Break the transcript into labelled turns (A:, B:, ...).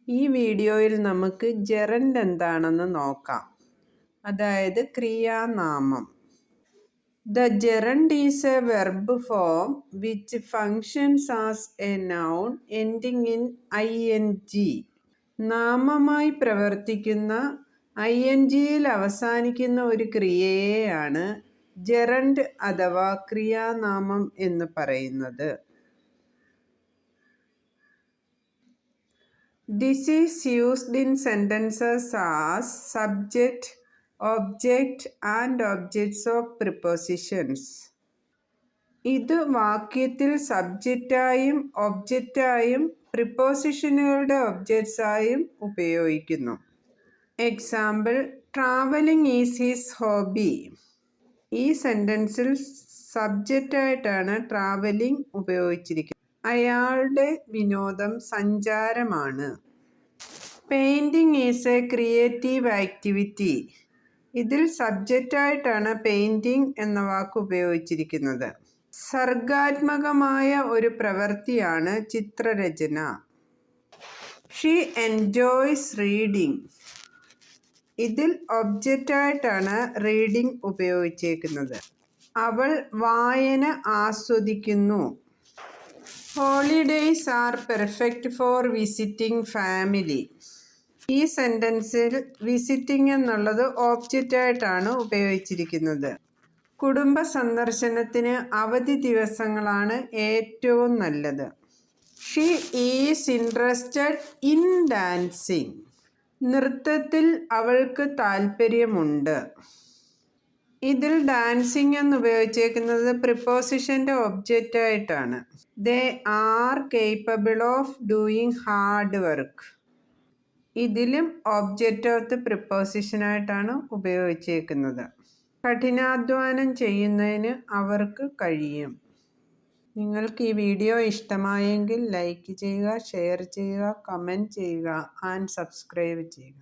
A: ഈ വീഡിയോയിൽ നമുക്ക് ജെറൻഡ് എന്താണെന്ന് നോക്കാം. അതായത് ക്രിയാനാമം. The gerund is a verb form which functions as a noun ending in ing. നാമമായി പ്രവർത്തിക്കുന്ന ing-യിൽ അവസാനിക്കുന്ന ഒരു ക്രിയയെയാണ് ജെറൻഡ് അഥവാ ക്രിയാനാമം എന്ന് പറയുന്നത്. This is used in sentences as subject, object and objects of prepositions. ഇത് വാക്യത്തിൽ സബ്ജക്റ്റായും ഒബ്ജക്റ്റായും പ്രിപ്പോസിഷനുകളുടെ ഒബ്ജക്ട്സായും ഉപയോഗിക്കുന്നു. Example, travelling is his hobby. ഈ സെൻറ്റൻസിൽ സബ്ജക്റ്റായിട്ടാണ് ട്രാവലിംഗ് ഉപയോഗിച്ചിരിക്കുന്നത്. അയാളുടെ വിനോദം സഞ്ചാരമാണ്. Painting is a creative activity. ഇതിൽ സബ്ജക്റ്റായിട്ടാണ് പെയിൻറ്റിംഗ് എന്ന വാക്ക് ഉപയോഗിച്ചിരിക്കുന്നത്. സർഗാത്മകമായ ഒരു പ്രവൃത്തിയാണ് ചിത്രരചന. She enjoys reading. ഇതിൽ ഒബ്ജക്റ്റായിട്ടാണ് റീഡിംഗ് ഉപയോഗിച്ചേക്കുന്നത്. അവൾ വായന ആസ്വദിക്കുന്നു. Holidays R perfect for visiting family. ഈ സെൻറ്റൻസിൽ വിസിറ്റിംഗ് എന്നുള്ളത് ഓബ്ജക്റ്റായിട്ടാണ് ഉപയോഗിച്ചിരിക്കുന്നത്. കുടുംബ സന്ദർശനത്തിന് അവധി ദിവസങ്ങളാണ് ഏറ്റവും നല്ലത്. She is interested in dancing. നൃത്തത്തിൽ അവൾക്ക് താല്പര്യമുണ്ട്. ഇതിൽ ഡാൻസിങ് എന്ന് ഉപയോഗിച്ചേക്കുന്നത് പ്രിപ്പോസിഷൻ്റെ ഒബ്ജക്റ്റായിട്ടാണ്. They are capable of doing hard work. ഇതിലും ഒബ്ജക്റ്റ് ഓഫ് ദി പ്രിപ്പോസിഷനായിട്ടാണ് ഉപയോഗിച്ചേക്കുന്നത്. കഠിനാധ്വാനം ചെയ്യുന്നതിന് അവർക്ക് കഴിയും. നിങ്ങൾക്ക് ഈ വീഡിയോ ഇഷ്ടമായെങ്കിൽ ലൈക്ക് ചെയ്യുക, ഷെയർ ചെയ്യുക, കമൻറ്റ് ചെയ്യുക ആൻഡ് സബ്സ്ക്രൈബ് ചെയ്യുക.